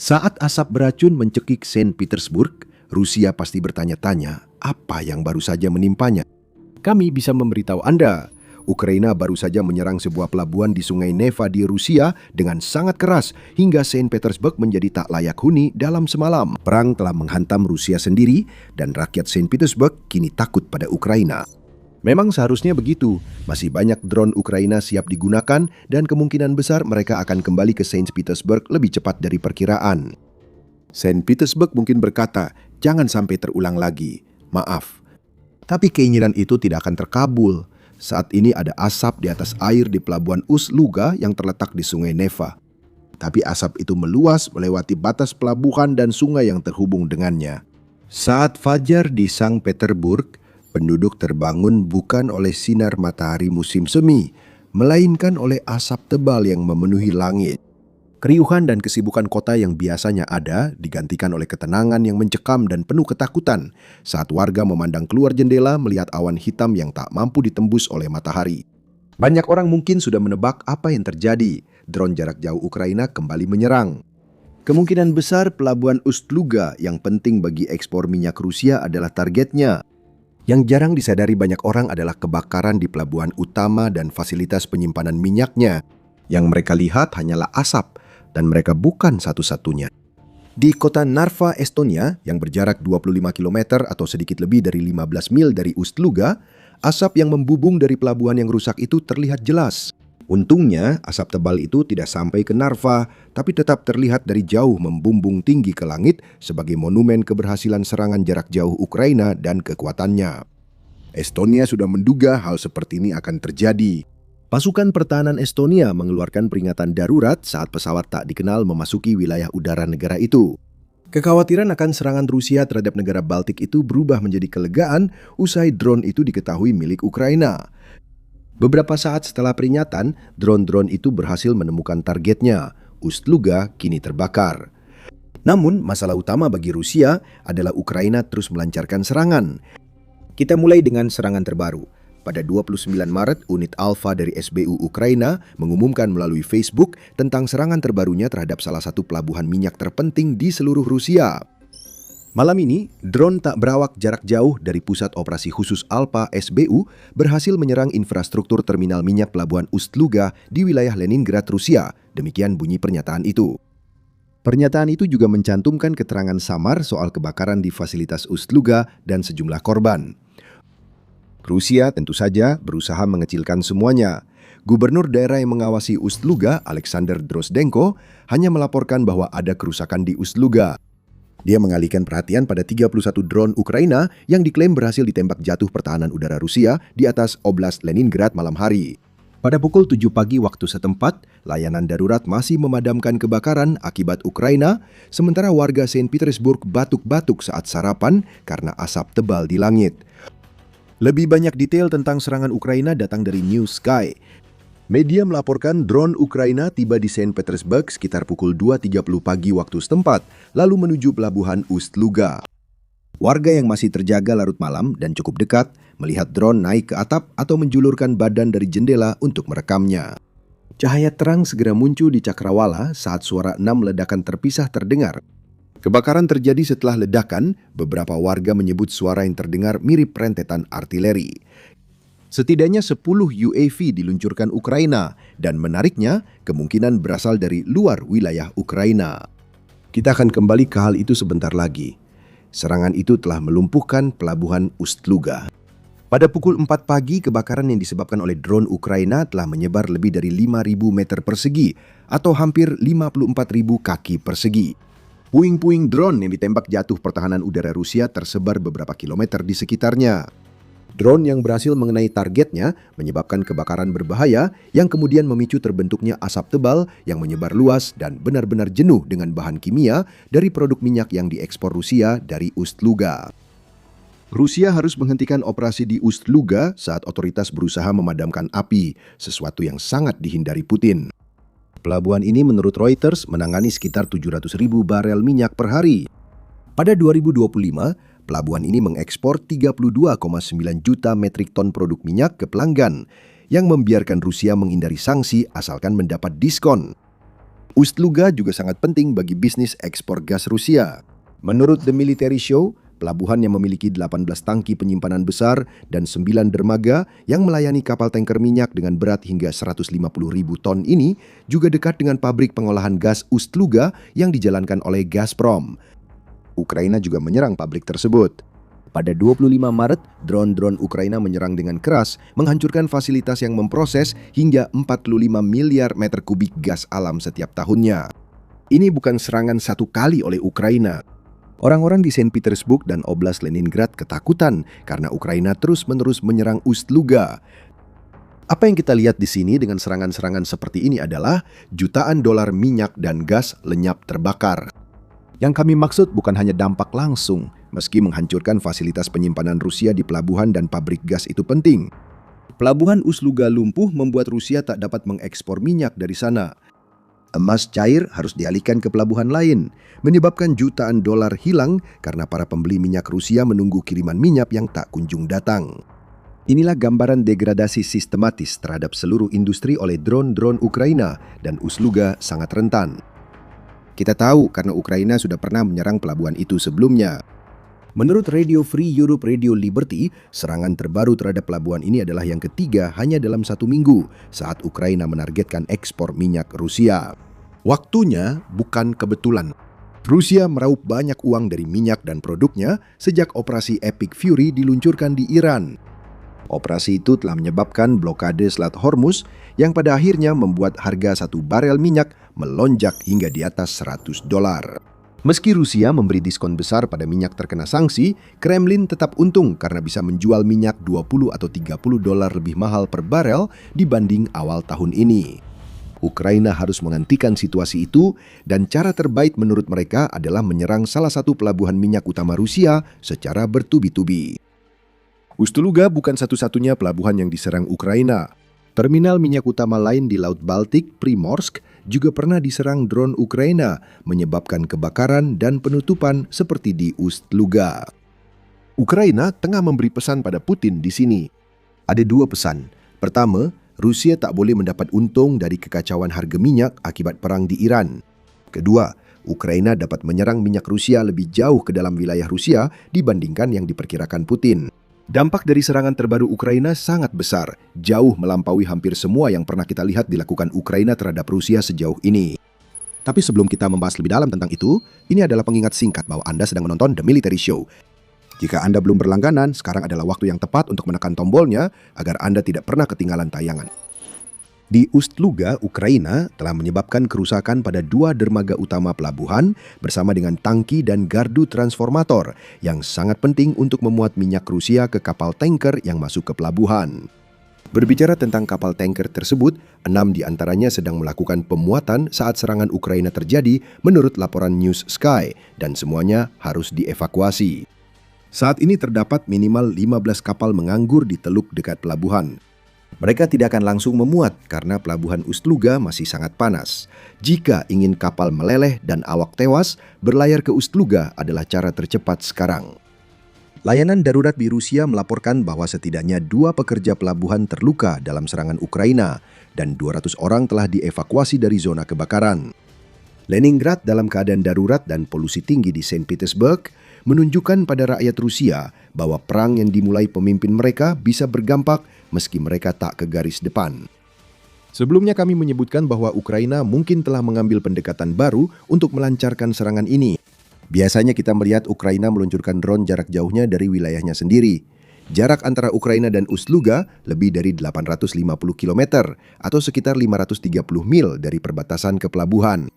Saat asap beracun mencekik Saint Petersburg, Rusia pasti bertanya-tanya apa yang baru saja menimpanya. Kami bisa memberitahu Anda, Ukraina baru saja menyerang sebuah pelabuhan di Sungai Neva di Rusia dengan sangat keras hingga Saint Petersburg menjadi tak layak huni dalam semalam. Perang telah menghantam Rusia sendiri dan rakyat Saint Petersburg kini takut pada Ukraina. Memang seharusnya begitu, masih banyak drone Ukraina siap digunakan dan kemungkinan besar mereka akan kembali ke Saint Petersburg lebih cepat dari perkiraan. Saint Petersburg mungkin berkata, jangan sampai terulang lagi, maaf. Tapi keinginan itu tidak akan terkabul. Saat ini ada asap di atas air di pelabuhan Ust-Luga yang terletak di Sungai Neva. Tapi asap itu meluas melewati batas pelabuhan dan sungai yang terhubung dengannya. Saat fajar di Sankt Petersburg, penduduk terbangun bukan oleh sinar matahari musim semi, melainkan oleh asap tebal yang memenuhi langit. Keriuhan dan kesibukan kota yang biasanya ada digantikan oleh ketenangan yang mencekam dan penuh ketakutan saat warga memandang keluar jendela melihat awan hitam yang tak mampu ditembus oleh matahari. Banyak orang mungkin sudah menebak apa yang terjadi. Drone jarak jauh Ukraina kembali menyerang. Kemungkinan besar pelabuhan Ust-Luga yang penting bagi ekspor minyak Rusia adalah targetnya. Yang jarang disadari banyak orang adalah kebakaran di pelabuhan utama dan fasilitas penyimpanan minyaknya. Yang mereka lihat hanyalah asap, dan mereka bukan satu-satunya. Di kota Narva, Estonia, yang berjarak 25 km atau sedikit lebih dari 15 mil dari Ust-Luga, asap yang membubung dari pelabuhan yang rusak itu terlihat jelas. Untungnya, asap tebal itu tidak sampai ke Narva, tapi tetap terlihat dari jauh membumbung tinggi ke langit sebagai monumen keberhasilan serangan jarak jauh Ukraina dan kekuatannya. Estonia sudah menduga hal seperti ini akan terjadi. Pasukan pertahanan Estonia mengeluarkan peringatan darurat saat pesawat tak dikenal memasuki wilayah udara negara itu. Kekhawatiran akan serangan Rusia terhadap negara Baltik itu berubah menjadi kelegaan usai drone itu diketahui milik Ukraina. Beberapa saat setelah peringatan, drone-drone itu berhasil menemukan targetnya. Ust-Luga kini terbakar. Namun, masalah utama bagi Rusia adalah Ukraina terus melancarkan serangan. Kita mulai dengan serangan terbaru. Pada 29 Maret, unit Alfa dari SBU Ukraina mengumumkan melalui Facebook tentang serangan terbarunya terhadap salah satu pelabuhan minyak terpenting di seluruh Rusia. Malam ini, drone tak berawak jarak jauh dari Pusat Operasi Khusus Alfa SBU berhasil menyerang infrastruktur terminal minyak pelabuhan Ust-Luga di wilayah Leningrad, Rusia. Demikian bunyi pernyataan itu. Pernyataan itu juga mencantumkan keterangan samar soal kebakaran di fasilitas Ust-Luga dan sejumlah korban. Rusia tentu saja berusaha mengecilkan semuanya. Gubernur daerah yang mengawasi Ust-Luga, Alexander Drozdenko, hanya melaporkan bahwa ada kerusakan di Ust-Luga. Dia mengalihkan perhatian pada 31 drone Ukraina yang diklaim berhasil ditembak jatuh pertahanan udara Rusia di atas Oblast Leningrad malam hari. Pada pukul 7 pagi waktu setempat, layanan darurat masih memadamkan kebakaran akibat Ukraina, sementara warga Saint Petersburg batuk-batuk saat sarapan karena asap tebal di langit. Lebih banyak detail tentang serangan Ukraina datang dari New Sky. Media melaporkan drone Ukraina tiba di Saint Petersburg sekitar pukul 2.30 pagi waktu setempat, lalu menuju pelabuhan Ust-Luga. Warga yang masih terjaga larut malam dan cukup dekat melihat drone naik ke atap atau menjulurkan badan dari jendela untuk merekamnya. Cahaya terang segera muncul di cakrawala saat suara 6 ledakan terpisah terdengar. Kebakaran terjadi setelah ledakan, beberapa warga menyebut suara yang terdengar mirip rentetan artileri. Setidaknya 10 UAV diluncurkan Ukraina dan menariknya kemungkinan berasal dari luar wilayah Ukraina. Kita akan kembali ke hal itu sebentar lagi. Serangan itu telah melumpuhkan pelabuhan Ust-Luga. Pada pukul 4 pagi, kebakaran yang disebabkan oleh drone Ukraina telah menyebar lebih dari 5.000 meter persegi atau hampir 54.000 kaki persegi. Puing-puing drone yang ditembak jatuh pertahanan udara Rusia tersebar beberapa kilometer di sekitarnya. Drone yang berhasil mengenai targetnya menyebabkan kebakaran berbahaya yang kemudian memicu terbentuknya asap tebal yang menyebar luas dan benar-benar jenuh dengan bahan kimia dari produk minyak yang diekspor Rusia dari Ust-Luga. Rusia harus menghentikan operasi di Ust-Luga saat otoritas berusaha memadamkan api, sesuatu yang sangat dihindari Putin. Pelabuhan ini menurut Reuters menangani sekitar 700.000 barel minyak per hari. Pada 2025, pelabuhan ini mengekspor 32,9 juta metrik ton produk minyak ke pelanggan, yang membiarkan Rusia menghindari sanksi asalkan mendapat diskon. Ust-Luga juga sangat penting bagi bisnis ekspor gas Rusia. Menurut The Military Show, pelabuhan yang memiliki 18 tangki penyimpanan besar dan 9 dermaga yang melayani kapal tanker minyak dengan berat hingga 150.000 ton ini juga dekat dengan pabrik pengolahan gas Ust-Luga yang dijalankan oleh Gazprom. Ukraina juga menyerang pabrik tersebut. Pada 25 Maret, drone-drone Ukraina menyerang dengan keras, menghancurkan fasilitas yang memproses hingga 45 miliar meter kubik gas alam setiap tahunnya. Ini bukan serangan satu kali oleh Ukraina. Orang-orang di Saint Petersburg dan Oblast Leningrad ketakutan karena Ukraina terus-menerus menyerang Ust-Luga. Apa yang kita lihat di sini dengan serangan-serangan seperti ini adalah jutaan dolar minyak dan gas lenyap terbakar. Yang kami maksud bukan hanya dampak langsung, meski menghancurkan fasilitas penyimpanan Rusia di pelabuhan dan pabrik gas itu penting. Pelabuhan Ust-Luga lumpuh membuat Rusia tak dapat mengekspor minyak dari sana. Emas cair harus dialihkan ke pelabuhan lain, menyebabkan jutaan dolar hilang karena para pembeli minyak Rusia menunggu kiriman minyak yang tak kunjung datang. Inilah gambaran degradasi sistematis terhadap seluruh industri oleh drone-drone Ukraina dan Ust-Luga sangat rentan. Kita tahu karena Ukraina sudah pernah menyerang pelabuhan itu sebelumnya. Menurut Radio Free Europe Radio Liberty, serangan terbaru terhadap pelabuhan ini adalah yang ketiga hanya dalam 1 minggu saat Ukraina menargetkan ekspor minyak Rusia. Waktunya bukan kebetulan. Rusia meraup banyak uang dari minyak dan produknya sejak operasi Epic Fury diluncurkan di Iran. Operasi itu telah menyebabkan blokade Selat Hormuz yang pada akhirnya membuat harga 1 barel minyak melonjak hingga di atas $100. Meski Rusia memberi diskon besar pada minyak terkena sanksi, Kremlin tetap untung karena bisa menjual minyak $20 atau $30 lebih mahal per barel dibanding awal tahun ini. Ukraina harus menghentikan situasi itu dan cara terbaik menurut mereka adalah menyerang salah satu pelabuhan minyak utama Rusia secara bertubi-tubi. Ust-Luga bukan satu-satunya pelabuhan yang diserang Ukraina. Terminal minyak utama lain di Laut Baltik, Primorsk, juga pernah diserang drone Ukraina, menyebabkan kebakaran dan penutupan seperti di Ust-Luga. Ukraina tengah memberi pesan pada Putin di sini. Ada 2 pesan. Pertama, Rusia tak boleh mendapat untung dari kekacauan harga minyak akibat perang di Iran. Kedua, Ukraina dapat menyerang minyak Rusia lebih jauh ke dalam wilayah Rusia dibandingkan yang diperkirakan Putin. Dampak dari serangan terbaru Ukraina sangat besar, jauh melampaui hampir semua yang pernah kita lihat dilakukan Ukraina terhadap Rusia sejauh ini. Tapi sebelum kita membahas lebih dalam tentang itu, ini adalah pengingat singkat bahwa Anda sedang menonton The Military Show. Jika Anda belum berlangganan, sekarang adalah waktu yang tepat untuk menekan tombolnya agar Anda tidak pernah ketinggalan tayangan. Di Ust-Luga, Ukraina telah menyebabkan kerusakan pada 2 dermaga utama pelabuhan bersama dengan tangki dan gardu transformator yang sangat penting untuk memuat minyak Rusia ke kapal tanker yang masuk ke pelabuhan. Berbicara tentang kapal tanker tersebut, 6 diantaranya sedang melakukan pemuatan saat serangan Ukraina terjadi menurut laporan News Sky dan semuanya harus dievakuasi. Saat ini terdapat minimal 15 kapal menganggur di teluk dekat pelabuhan. Mereka tidak akan langsung memuat karena pelabuhan Ust-Luga masih sangat panas. Jika ingin kapal meleleh dan awak tewas, berlayar ke Ust-Luga adalah cara tercepat sekarang. Layanan darurat di Rusia melaporkan bahwa setidaknya 2 pekerja pelabuhan terluka dalam serangan Ukraina dan 200 orang telah dievakuasi dari zona kebakaran. Leningrad dalam keadaan darurat dan polusi tinggi di Saint Petersburg menunjukkan pada rakyat Rusia bahwa perang yang dimulai pemimpin mereka bisa berdampak meski mereka tak ke garis depan. Sebelumnya kami menyebutkan bahwa Ukraina mungkin telah mengambil pendekatan baru untuk melancarkan serangan ini. Biasanya kita melihat Ukraina meluncurkan drone jarak jauhnya dari wilayahnya sendiri. Jarak antara Ukraina dan Ust-Luga lebih dari 850 km atau sekitar 530 mil dari perbatasan ke pelabuhan.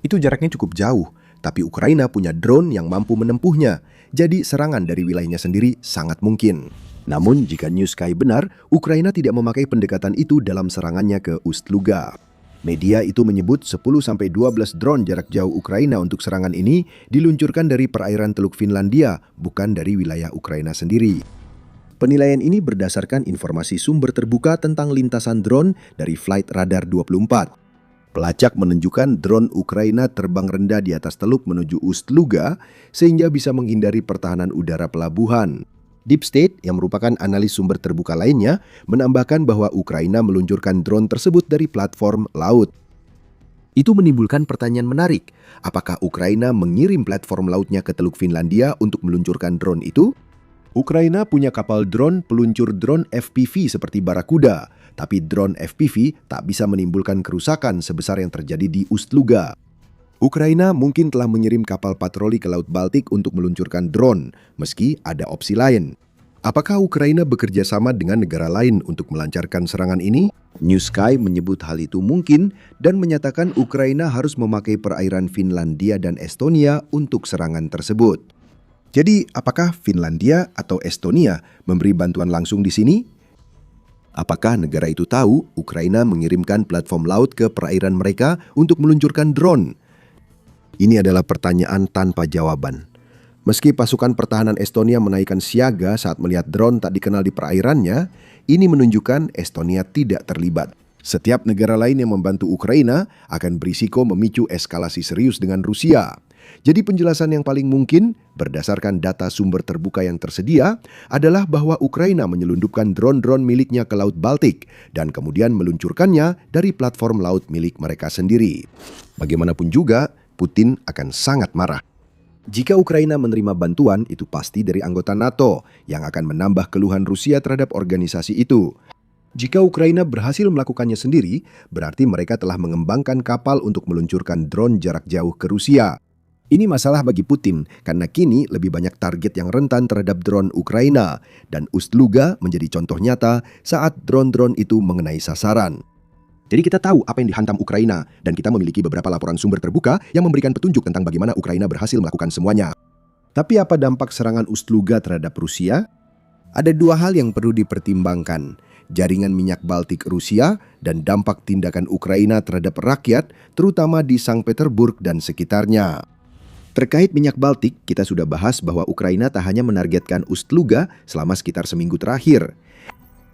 Itu jaraknya cukup jauh. Tapi Ukraina punya drone yang mampu menempuhnya, jadi serangan dari wilayahnya sendiri sangat mungkin. Namun jika News Sky benar, Ukraina tidak memakai pendekatan itu dalam serangannya ke Ust-Luga. Media itu menyebut 10-12 drone jarak jauh Ukraina untuk serangan ini diluncurkan dari perairan Teluk Finlandia, bukan dari wilayah Ukraina sendiri. Penilaian ini berdasarkan informasi sumber terbuka tentang lintasan drone dari Flight Radar 24. Pelacak menunjukkan drone Ukraina terbang rendah di atas teluk menuju Ust-Luga sehingga bisa menghindari pertahanan udara pelabuhan. Deep State, yang merupakan analis sumber terbuka lainnya, menambahkan bahwa Ukraina meluncurkan drone tersebut dari platform laut. Itu menimbulkan pertanyaan menarik. Apakah Ukraina mengirim platform lautnya ke Teluk Finlandia untuk meluncurkan drone itu? Ukraina punya kapal drone peluncur drone FPV seperti Barakuda, tapi drone FPV tak bisa menimbulkan kerusakan sebesar yang terjadi di Ust-Luga. Ukraina mungkin telah mengirim kapal patroli ke Laut Baltik untuk meluncurkan drone, meski ada opsi lain. Apakah Ukraina bekerja sama dengan negara lain untuk melancarkan serangan ini? New Sky menyebut hal itu mungkin dan menyatakan Ukraina harus memakai perairan Finlandia dan Estonia untuk serangan tersebut. Jadi, apakah Finlandia atau Estonia memberi bantuan langsung di sini? Apakah negara itu tahu Ukraina mengirimkan platform laut ke perairan mereka untuk meluncurkan drone? Ini adalah pertanyaan tanpa jawaban. Meski pasukan pertahanan Estonia menaikkan siaga saat melihat drone tak dikenal di perairannya, ini menunjukkan Estonia tidak terlibat. Setiap negara lain yang membantu Ukraina akan berisiko memicu eskalasi serius dengan Rusia. Jadi penjelasan yang paling mungkin berdasarkan data sumber terbuka yang tersedia adalah bahwa Ukraina menyelundupkan drone-drone miliknya ke Laut Baltik dan kemudian meluncurkannya dari platform laut milik mereka sendiri. Bagaimanapun juga, Putin akan sangat marah. Jika Ukraina menerima bantuan, itu pasti dari anggota NATO yang akan menambah keluhan Rusia terhadap organisasi itu. Jika Ukraina berhasil melakukannya sendiri, berarti mereka telah mengembangkan kapal untuk meluncurkan drone jarak jauh ke Rusia. Ini masalah bagi Putin karena kini lebih banyak target yang rentan terhadap drone Ukraina dan Ust-Luga menjadi contoh nyata saat drone-drone itu mengenai sasaran. Jadi kita tahu apa yang dihantam Ukraina dan kita memiliki beberapa laporan sumber terbuka yang memberikan petunjuk tentang bagaimana Ukraina berhasil melakukan semuanya. Tapi apa dampak serangan Ust-Luga terhadap Rusia? Ada dua hal yang perlu dipertimbangkan. Jaringan minyak Baltik Rusia dan dampak tindakan Ukraina terhadap rakyat, terutama di Sankt Petersburg dan sekitarnya. Terkait minyak Baltik, kita sudah bahas bahwa Ukraina tak hanya menargetkan Ust-Luga selama sekitar seminggu terakhir.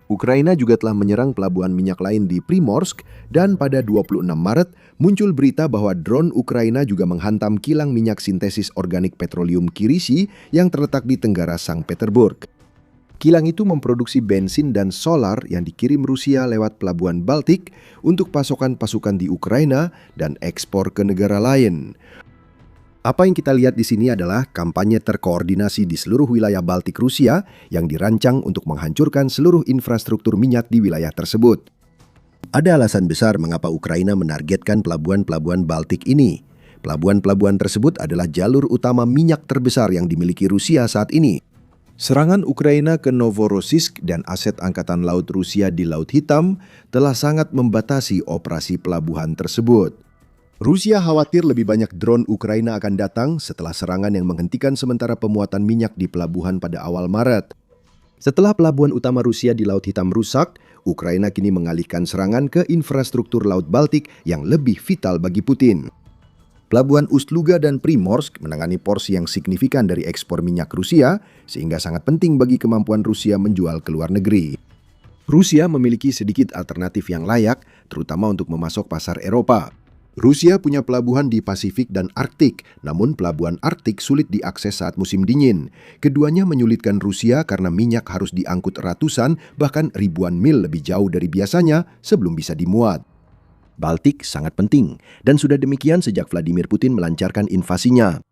Ukraina juga telah menyerang pelabuhan minyak lain di Primorsk dan pada 26 Maret muncul berita bahwa drone Ukraina juga menghantam kilang minyak sintesis organik petroleum Kirishi yang terletak di tenggara Sankt Petersburg. Kilang itu memproduksi bensin dan solar yang dikirim Rusia lewat pelabuhan Baltik untuk pasokan pasukan di Ukraina dan ekspor ke negara lain. Apa yang kita lihat di sini adalah kampanye terkoordinasi di seluruh wilayah Baltik Rusia yang dirancang untuk menghancurkan seluruh infrastruktur minyak di wilayah tersebut. Ada alasan besar mengapa Ukraina menargetkan pelabuhan-pelabuhan Baltik ini. Pelabuhan-pelabuhan tersebut adalah jalur utama minyak terbesar yang dimiliki Rusia saat ini. Serangan Ukraina ke Novorossiysk dan aset Angkatan Laut Rusia di Laut Hitam telah sangat membatasi operasi pelabuhan tersebut. Rusia khawatir lebih banyak drone Ukraina akan datang setelah serangan yang menghentikan sementara pemuatan minyak di pelabuhan pada awal Maret. Setelah pelabuhan utama Rusia di Laut Hitam rusak, Ukraina kini mengalihkan serangan ke infrastruktur Laut Baltik yang lebih vital bagi Putin. Pelabuhan Ust-Luga dan Primorsk menangani porsi yang signifikan dari ekspor minyak Rusia, sehingga sangat penting bagi kemampuan Rusia menjual ke luar negeri. Rusia memiliki sedikit alternatif yang layak, terutama untuk memasok pasar Eropa. Rusia punya pelabuhan di Pasifik dan Arktik, namun pelabuhan Arktik sulit diakses saat musim dingin. Keduanya menyulitkan Rusia karena minyak harus diangkut ratusan, bahkan ribuan mil lebih jauh dari biasanya sebelum bisa dimuat. Baltik sangat penting, dan sudah demikian sejak Vladimir Putin melancarkan invasinya.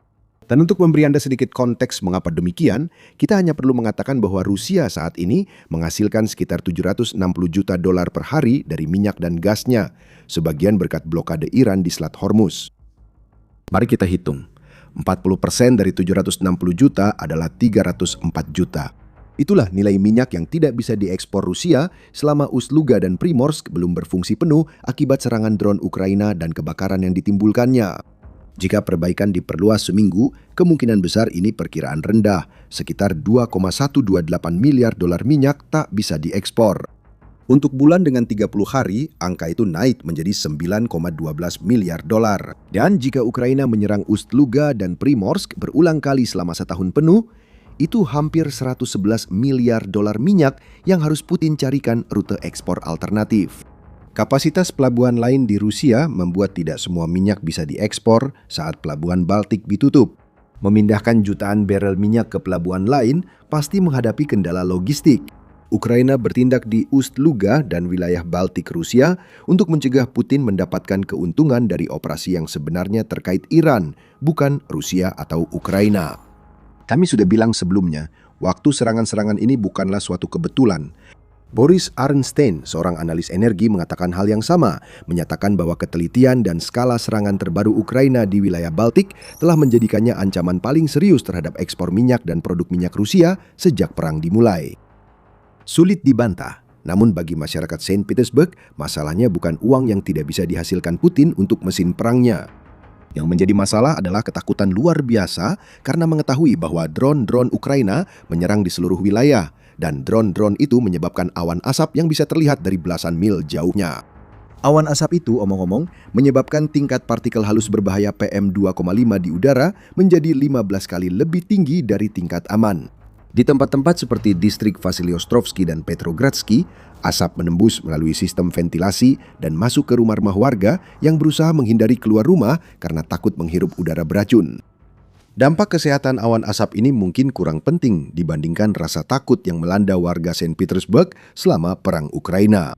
Dan untuk memberi Anda sedikit konteks mengapa demikian, kita hanya perlu mengatakan bahwa Rusia saat ini menghasilkan sekitar 760 juta dolar per hari dari minyak dan gasnya, sebagian berkat blokade Iran di Selat Hormuz. Mari kita hitung, 40% dari 760 juta adalah 304 juta. Itulah nilai minyak yang tidak bisa diekspor Rusia selama Ust-Luga dan Primorsk belum berfungsi penuh akibat serangan drone Ukraina dan kebakaran yang ditimbulkannya. Jika perbaikan diperluas seminggu, kemungkinan besar ini perkiraan rendah, sekitar 2,128 miliar dolar minyak tak bisa diekspor. Untuk bulan dengan 30 hari, angka itu naik menjadi 9,12 miliar dolar. Dan jika Ukraina menyerang Ust-Luga dan Primorsk berulang kali selama setahun penuh, itu hampir 111 miliar dolar minyak yang harus Putin carikan rute ekspor alternatif. Kapasitas pelabuhan lain di Rusia membuat tidak semua minyak bisa diekspor saat pelabuhan Baltik ditutup. Memindahkan jutaan barel minyak ke pelabuhan lain pasti menghadapi kendala logistik. Ukraina bertindak di Ust-Luga dan wilayah Baltik Rusia untuk mencegah Putin mendapatkan keuntungan dari operasi yang sebenarnya terkait Iran, bukan Rusia atau Ukraina. Kami sudah bilang sebelumnya, waktu serangan-serangan ini bukanlah suatu kebetulan. Boris Arnstein, seorang analis energi, mengatakan hal yang sama, menyatakan bahwa ketelitian dan skala serangan terbaru Ukraina di wilayah Baltik telah menjadikannya ancaman paling serius terhadap ekspor minyak dan produk minyak Rusia sejak perang dimulai. Sulit dibantah, namun bagi masyarakat Saint Petersburg, masalahnya bukan uang yang tidak bisa dihasilkan Putin untuk mesin perangnya. Yang menjadi masalah adalah ketakutan luar biasa karena mengetahui bahwa drone-drone Ukraina menyerang di seluruh wilayah, dan drone-drone itu menyebabkan awan asap yang bisa terlihat dari belasan mil jauhnya. Awan asap itu, omong-omong, menyebabkan tingkat partikel halus berbahaya PM2,5 di udara menjadi 15 kali lebih tinggi dari tingkat aman. Di tempat-tempat seperti distrik Vasiliostrovsky dan Petrogradsky, asap menembus melalui sistem ventilasi dan masuk ke rumah-rumah warga yang berusaha menghindari keluar rumah karena takut menghirup udara beracun. Dampak kesehatan awan asap ini mungkin kurang penting dibandingkan rasa takut yang melanda warga Saint Petersburg selama perang Ukraina.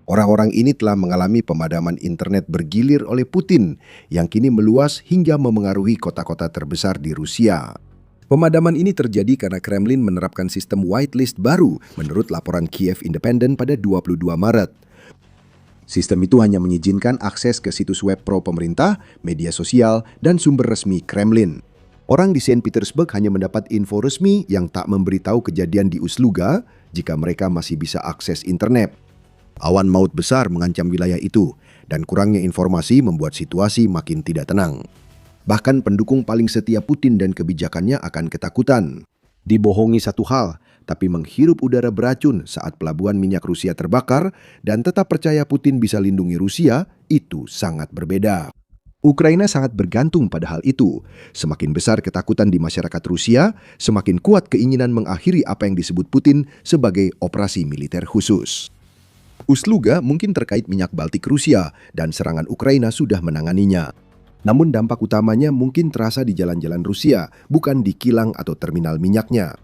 Orang-orang ini telah mengalami pemadaman internet bergilir oleh Putin yang kini meluas hingga memengaruhi kota-kota terbesar di Rusia. Pemadaman ini terjadi karena Kremlin menerapkan sistem whitelist baru menurut laporan Kiev Independent pada 22 Maret. Sistem itu hanya mengizinkan akses ke situs web pro pemerintah, media sosial, dan sumber resmi Kremlin. Orang di Saint Petersburg hanya mendapat info resmi yang tak memberitahu kejadian di Ust-Luga jika mereka masih bisa akses internet. Awan maut besar mengancam wilayah itu, dan kurangnya informasi membuat situasi makin tidak tenang. Bahkan pendukung paling setia Putin dan kebijakannya akan ketakutan. Dibohongi satu hal, tapi menghirup udara beracun saat pelabuhan minyak Rusia terbakar dan tetap percaya Putin bisa lindungi Rusia, itu sangat berbeda. Ukraina sangat bergantung pada hal itu. Semakin besar ketakutan di masyarakat Rusia, semakin kuat keinginan mengakhiri apa yang disebut Putin sebagai operasi militer khusus. Ust-Luga mungkin terkait minyak Baltik Rusia dan serangan Ukraina sudah menanganinya. Namun dampak utamanya mungkin terasa di jalan-jalan Rusia, bukan di kilang atau terminal minyaknya.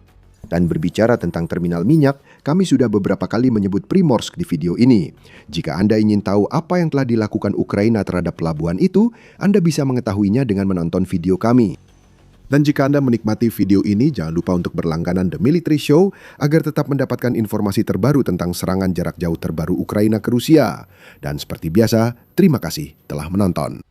Dan berbicara tentang terminal minyak, kami sudah beberapa kali menyebut Primorsk di video ini. Jika Anda ingin tahu apa yang telah dilakukan Ukraina terhadap pelabuhan itu, Anda bisa mengetahuinya dengan menonton video kami. Dan jika Anda menikmati video ini, jangan lupa untuk berlangganan The Military Show agar tetap mendapatkan informasi terbaru tentang serangan jarak jauh terbaru Ukraina ke Rusia. Dan seperti biasa, terima kasih telah menonton.